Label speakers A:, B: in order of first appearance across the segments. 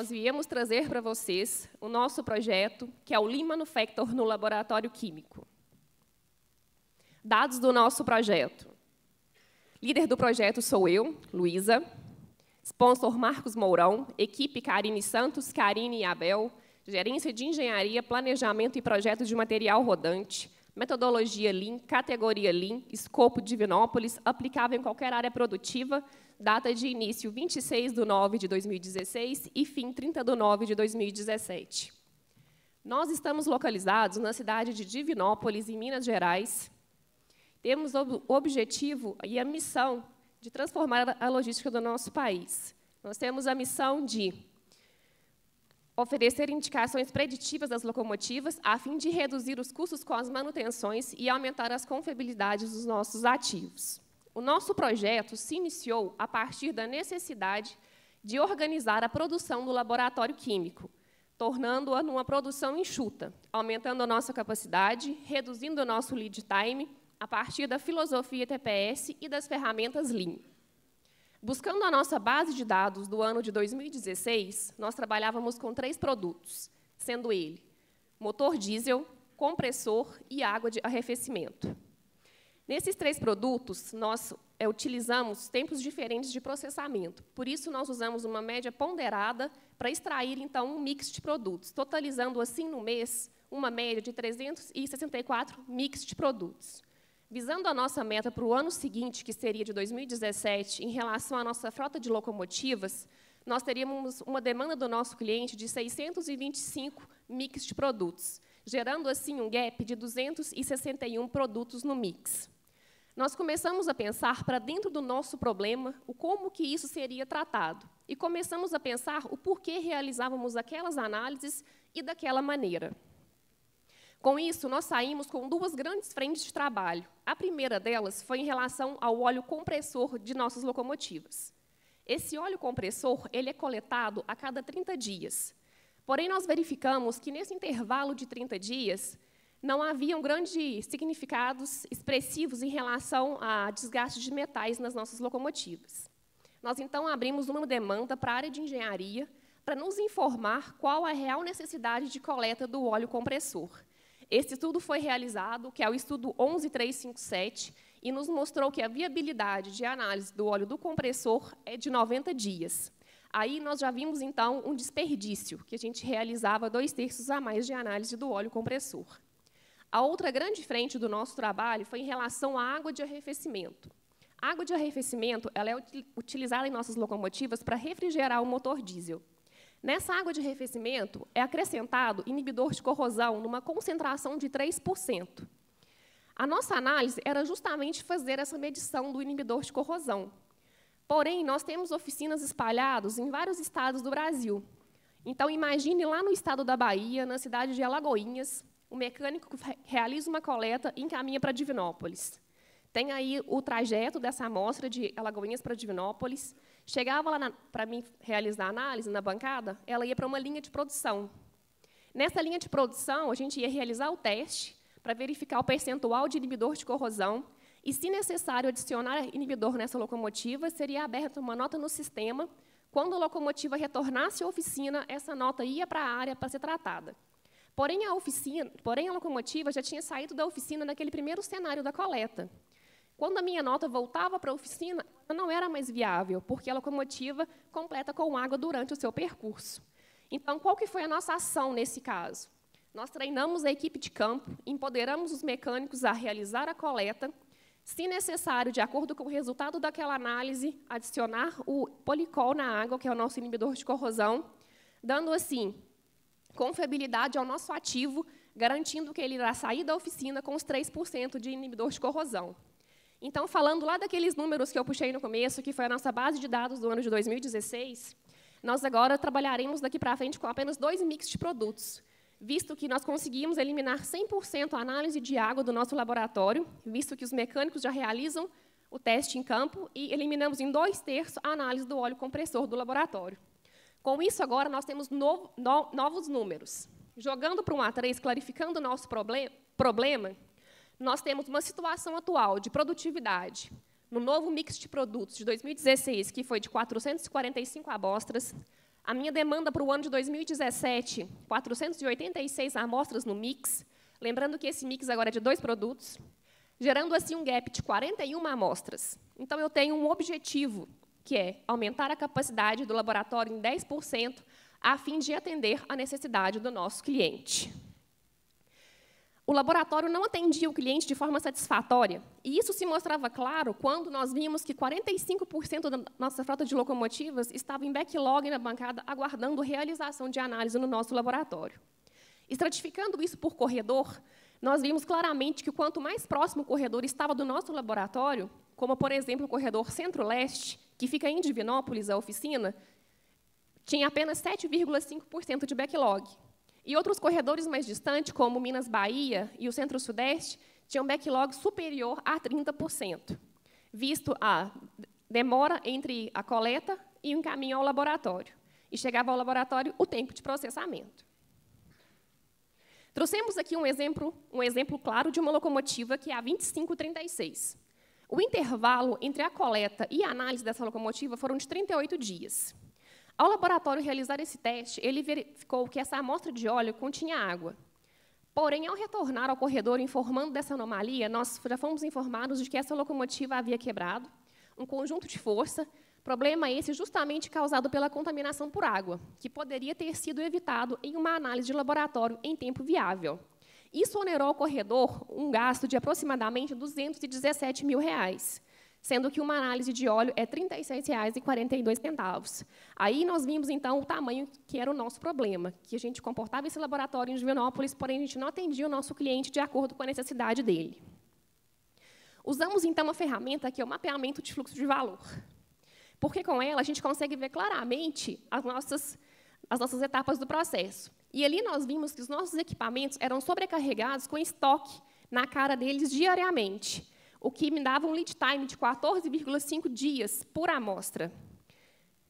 A: nós viemos trazer para vocês o nosso projeto, que é o Lean Manufacture no Laboratório Químico. Dados do nosso projeto. Líder do projeto sou eu, Luísa. Sponsor Marcos Mourão, equipe Karine Santos, Karine e Abel, gerência de engenharia, planejamento e projeto de material rodante, metodologia Lean, categoria Lean, escopo Divinópolis, aplicável em qualquer área produtiva, data de início 26/9/2016 e fim 30/9/2017. Nós estamos localizados na cidade de Divinópolis, em Minas Gerais. Temos o objetivo e a missão de transformar a logística do nosso país. Nós temos a missão de oferecer indicações preditivas das locomotivas, a fim de reduzir os custos com as manutenções e aumentar as confiabilidades dos nossos ativos. O nosso projeto se iniciou a partir da necessidade de organizar a produção do laboratório químico, tornando-a numa produção enxuta, aumentando a nossa capacidade, reduzindo o nosso lead time, a partir da filosofia TPS e das ferramentas Lean. Buscando a nossa base de dados do ano de 2016, nós trabalhávamos com 3 produtos, sendo ele motor diesel, compressor e água de arrefecimento. Nesses 3 produtos, nós utilizamos tempos diferentes de processamento. Por isso, nós usamos uma média ponderada para extrair, então, um mix de produtos, totalizando, assim, no mês, uma média de 364 mix de produtos. Visando a nossa meta para o ano seguinte, que seria de 2017, em relação à nossa frota de locomotivas, nós teríamos uma demanda do nosso cliente de 625 mix de produtos, gerando, assim, um gap de 261 produtos no mix. Nós começamos a pensar para dentro do nosso problema, o como que isso seria tratado, e começamos a pensar o porquê realizávamos aquelas análises e daquela maneira. Com isso, nós saímos com 2 grandes frentes de trabalho. A primeira delas foi em relação ao óleo compressor de nossas locomotivas. Esse óleo compressor ele é coletado a cada 30 dias. Porém, nós verificamos que, nesse intervalo de 30 dias, não haviam grandes significados expressivos em relação a desgaste de metais nas nossas locomotivas. Nós, então, abrimos uma demanda para a área de engenharia para nos informar qual a real necessidade de coleta do óleo compressor. Esse estudo foi realizado, que é o estudo 11357, e nos mostrou que a viabilidade de análise do óleo do compressor é de 90 dias. Aí nós já vimos, então, um desperdício, que a gente realizava 2/3 a mais de análise do óleo compressor. A outra grande frente do nosso trabalho foi em relação à água de arrefecimento. A água de arrefecimento ela é utilizada em nossas locomotivas para refrigerar o motor diesel. Nessa água de arrefecimento, é acrescentado inibidor de corrosão numa concentração de 3%. A nossa análise era justamente fazer essa medição do inibidor de corrosão. Porém, nós temos oficinas espalhadas em vários estados do Brasil. Então, imagine lá no estado da Bahia, na cidade de Alagoinhas, o mecânico realiza uma coleta e encaminha para Divinópolis. Tem aí o trajeto dessa amostra de Alagoinhas para Divinópolis. Chegava lá para mim realizar a análise na bancada, ela ia para uma linha de produção. Nessa linha de produção, a gente ia realizar o teste para verificar o percentual de inibidor de corrosão e, se necessário, adicionar inibidor nessa locomotiva, seria aberta uma nota no sistema. Quando a locomotiva retornasse à oficina, essa nota ia para a área para ser tratada. Porém, a locomotiva já tinha saído da oficina naquele primeiro cenário da coleta. Quando a minha nota voltava para a oficina, ela não era mais viável, porque a locomotiva completa com água durante o seu percurso. Então, qual que foi a nossa ação nesse caso? Nós treinamos a equipe de campo, empoderamos os mecânicos a realizar a coleta, se necessário, de acordo com o resultado daquela análise, adicionar o policol na água, que é o nosso inibidor de corrosão, dando, assim, confiabilidade ao nosso ativo, garantindo que ele irá sair da oficina com os 3% de inibidor de corrosão. Então, falando lá daqueles números que eu puxei no começo, que foi a nossa base de dados do ano de 2016, nós agora trabalharemos daqui para frente com apenas 2 mix de produtos, visto que nós conseguimos eliminar 100% a análise de água do nosso laboratório, visto que os mecânicos já realizam o teste em campo, e eliminamos em 2/3 a análise do óleo compressor do laboratório. Com isso, agora, nós temos novos números. Jogando para um A3, clarificando o nosso problema, nós temos uma situação atual de produtividade no novo mix de produtos de 2016, que foi de 445 amostras, A minha demanda para o ano de 2017, 486 amostras no mix, lembrando que esse mix agora é de 2 produtos, gerando assim um gap de 41 amostras. Então, eu tenho um objetivo, que é aumentar a capacidade do laboratório em 10%, a fim de atender a necessidade do nosso cliente. O laboratório não atendia o cliente de forma satisfatória, e isso se mostrava claro quando nós vimos que 45% da nossa frota de locomotivas estava em backlog na bancada, aguardando realização de análise no nosso laboratório. Estratificando isso por corredor, nós vimos claramente que quanto mais próximo o corredor estava do nosso laboratório, como, por exemplo, o corredor Centro-Leste, que fica em Divinópolis, a oficina, tinha apenas 7,5% de backlog. E outros corredores mais distantes, como Minas Bahia e o Centro-Sudeste, tinham backlog superior a 30%, visto a demora entre a coleta e o encaminho ao laboratório. E chegava ao laboratório o tempo de processamento. Trouxemos aqui um exemplo claro de uma locomotiva que é a 2536. O intervalo entre a coleta e a análise dessa locomotiva foram de 38 dias. Ao laboratório realizar esse teste, ele verificou que essa amostra de óleo continha água. Porém, ao retornar ao corredor informando dessa anomalia, nós já fomos informados de que essa locomotiva havia quebrado, um conjunto de força, problema esse justamente causado pela contaminação por água, que poderia ter sido evitado em uma análise de laboratório em tempo viável. Isso onerou ao corredor um gasto de aproximadamente R$ 217 mil, sendo que uma análise de óleo é R$ 36,42. Aí nós vimos, então, o tamanho que era o nosso problema, que a gente comportava esse laboratório em Divinópolis, porém a gente não atendia o nosso cliente de acordo com a necessidade dele. Usamos, então, uma ferramenta que é o mapeamento de fluxo de valor, porque com ela a gente consegue ver claramente as nossas etapas do processo. E ali nós vimos que os nossos equipamentos eram sobrecarregados com estoque na cara deles diariamente, o que me dava um lead time de 14,5 dias por amostra.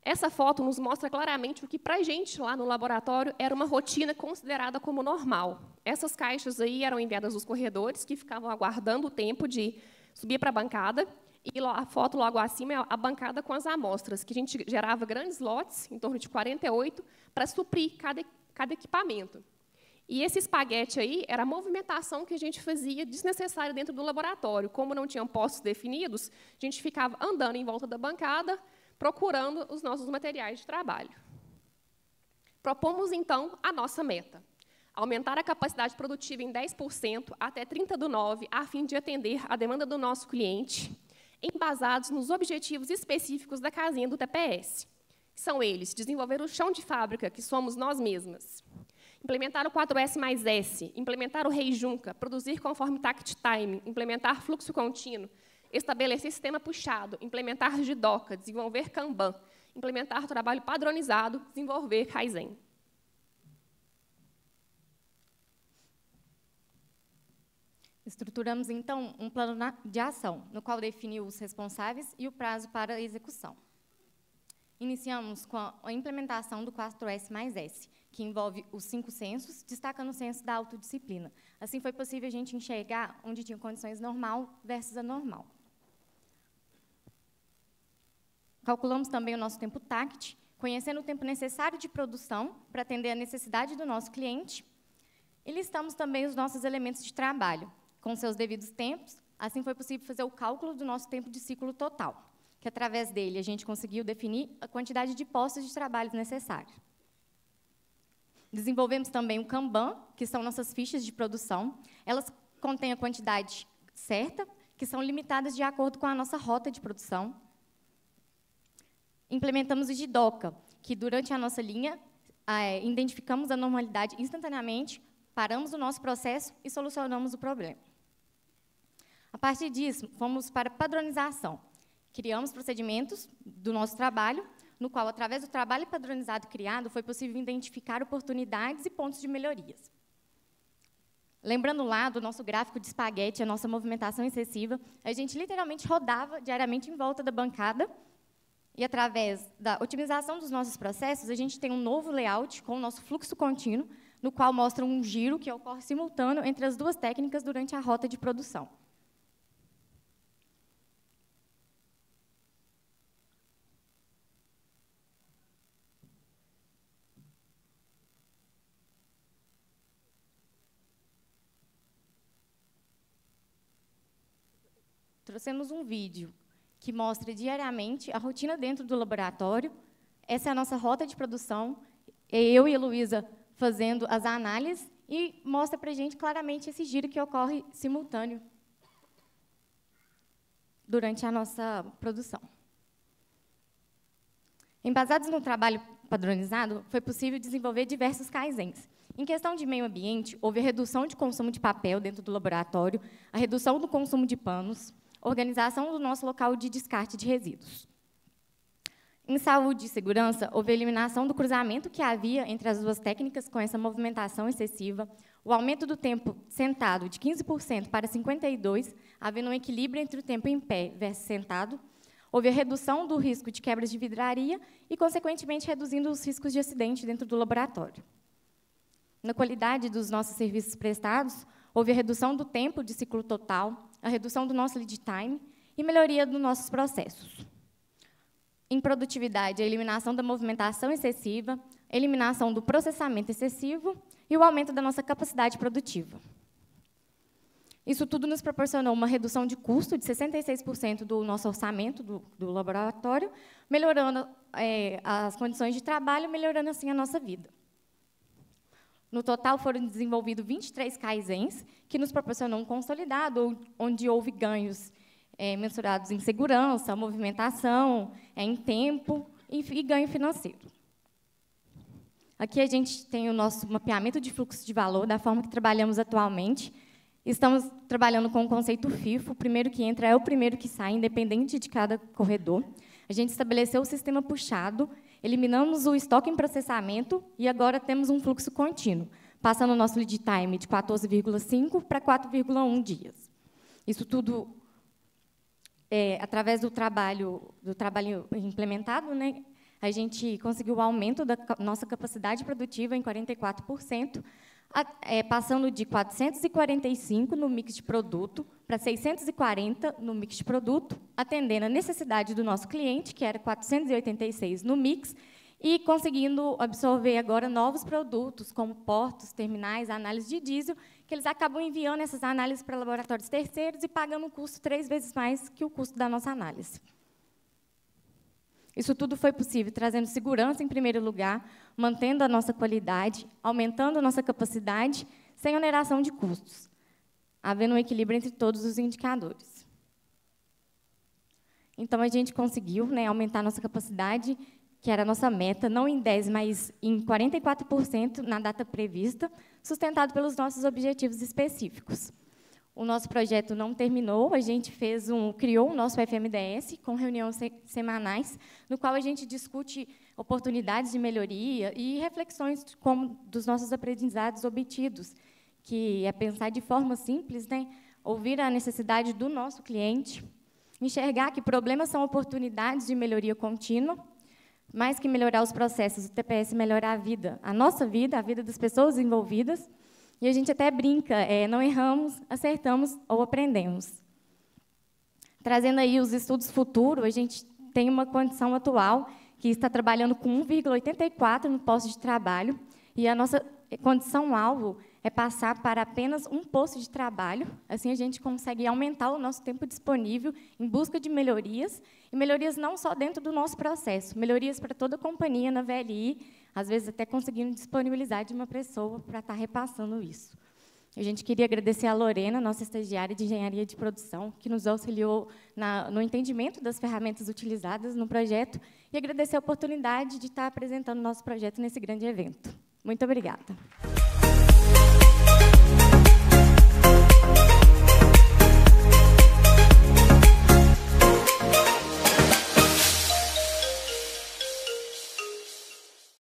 A: Essa foto nos mostra claramente o que, para a gente, lá no laboratório, era uma rotina considerada como normal. Essas caixas aí eram enviadas aos corredores, que ficavam aguardando o tempo de subir para a bancada, e a foto logo acima é a bancada com as amostras, que a gente gerava grandes lotes, em torno de 48, para suprir cada equipamento. E esse espaguete aí era a movimentação que a gente fazia desnecessária dentro do laboratório. Como não tinham postos definidos, a gente ficava andando em volta da bancada, procurando os nossos materiais de trabalho. Propomos, então, a nossa meta: aumentar a capacidade produtiva em 10% até 30/9, a fim de atender a demanda do nosso cliente, embasados nos objetivos específicos da casinha do TPS. São eles: desenvolver o chão de fábrica, que somos nós mesmas; implementar o 4S+S, implementar o Rei Junca, produzir conforme Tact Time, implementar fluxo contínuo, estabelecer sistema puxado, implementar Jidoka, desenvolver Kanban, implementar trabalho padronizado, desenvolver Kaizen.
B: Estruturamos, então, um plano de ação, no qual definiu os responsáveis e o prazo para a execução. Iniciamos com a implementação do 4S+S, que envolve os 5 censos, destacando o censo da autodisciplina. Assim, foi possível a gente enxergar onde tinha condições normal versus anormal. Calculamos também o nosso tempo TACT, conhecendo o tempo necessário de produção para atender a necessidade do nosso cliente, e listamos também os nossos elementos de trabalho, com seus devidos tempos. Assim, foi possível fazer o cálculo do nosso tempo de ciclo total, que, através dele, a gente conseguiu definir a quantidade de postos de trabalho necessários. Desenvolvemos também o Kanban, que são nossas fichas de produção. Elas contêm a quantidade certa, que são limitadas de acordo com a nossa rota de produção. Implementamos o Jidoka, que, durante a nossa linha, identificamos a normalidade instantaneamente, paramos o nosso processo e solucionamos o problema. A partir disso, fomos para a padronização. Criamos procedimentos do nosso trabalho, no qual, através do trabalho padronizado criado, foi possível identificar oportunidades e pontos de melhorias. Lembrando lá do nosso gráfico de espaguete, a nossa movimentação excessiva, a gente literalmente rodava diariamente em volta da bancada, e, através da otimização dos nossos processos, a gente tem um novo layout com o nosso fluxo contínuo, no qual mostra um giro que ocorre simultâneo entre as duas técnicas durante a rota de produção. trouxemos um vídeo que mostra diariamente a rotina dentro do laboratório. Essa é a nossa rota de produção, eu e a Luísa fazendo as análises, e mostra para a gente claramente esse giro que ocorre simultâneo durante a nossa produção. Embasados no trabalho padronizado, foi possível desenvolver diversos kaizens. Em questão de meio ambiente, houve a redução de consumo de papel dentro do laboratório, a redução do consumo de panos, organização do nosso local de descarte de resíduos. Em saúde e segurança, houve a eliminação do cruzamento que havia entre as duas técnicas com essa movimentação excessiva, o aumento do tempo sentado de 15% para 52%, havendo um equilíbrio entre o tempo em pé versus sentado. Houve a redução do risco de quebras de vidraria e, consequentemente, reduzindo os riscos de acidente dentro do laboratório. Na qualidade dos nossos serviços prestados, houve a redução do tempo de ciclo total, a redução do nosso lead time e melhoria dos nossos processos. Em produtividade, a eliminação da movimentação excessiva, a eliminação do processamento excessivo e o aumento da nossa capacidade produtiva. Isso tudo nos proporcionou uma redução de custo de 66% do nosso orçamento do laboratório, melhorando as condições de trabalho, melhorando, assim, a nossa vida. No total, foram desenvolvidos 23 kaizens, que nos proporcionou um consolidado, onde houve ganhos mensurados em segurança, movimentação, em tempo e ganho financeiro. Aqui a gente tem o nosso mapeamento de fluxo de valor, da forma que trabalhamos atualmente. Estamos trabalhando com o conceito FIFO, o primeiro que entra é o primeiro que sai, independente de cada corredor. A gente estabeleceu o sistema puxado, eliminamos o estoque em processamento e agora temos um fluxo contínuo, passando o nosso lead time de 14,5 para 4,1 dias. Isso tudo através do trabalho implementado, né, a gente conseguiu o aumento da nossa capacidade produtiva em 44%, passando de 445 no mix de produto para 640 no mix de produto, atendendo a necessidade do nosso cliente, que era 486 no mix, e conseguindo absorver agora novos produtos, como portos, terminais, análise de diesel, que eles acabam enviando essas análises para laboratórios terceiros e pagando um custo 3 vezes mais que o custo da nossa análise. Isso tudo foi possível trazendo segurança, em primeiro lugar, mantendo a nossa qualidade, aumentando a nossa capacidade, sem oneração de custos, havendo um equilíbrio entre todos os indicadores. Então, a gente conseguiu, né, aumentar a nossa capacidade, que era a nossa meta, não em 10%, mas em 44% na data prevista, sustentado pelos nossos objetivos específicos. O nosso projeto não terminou, a gente criou o nosso FMDS, com reuniões semanais, no qual a gente discute oportunidades de melhoria e reflexões dos nossos aprendizados obtidos, que é pensar de forma simples, né, ouvir a necessidade do nosso cliente, enxergar que problemas são oportunidades de melhoria contínua, mais que melhorar os processos, o TPS melhora a nossa vida, a vida das pessoas envolvidas, e a gente até brinca, não erramos, acertamos ou aprendemos. Trazendo aí os estudos futuros, a gente tem uma condição atual que está trabalhando com 1,84 no posto de trabalho, e a nossa condição-alvo é passar para apenas um posto de trabalho. Assim, a gente consegue aumentar o nosso tempo disponível em busca de melhorias, e melhorias não só dentro do nosso processo, melhorias para toda a companhia na VLI, às vezes até conseguindo disponibilizar de uma pessoa para estar repassando isso. A gente queria agradecer a Lorena, nossa estagiária de engenharia de produção, que nos auxiliou no entendimento das ferramentas utilizadas no projeto, e agradecer a oportunidade de estar apresentando nosso projeto nesse grande evento. Muito obrigada.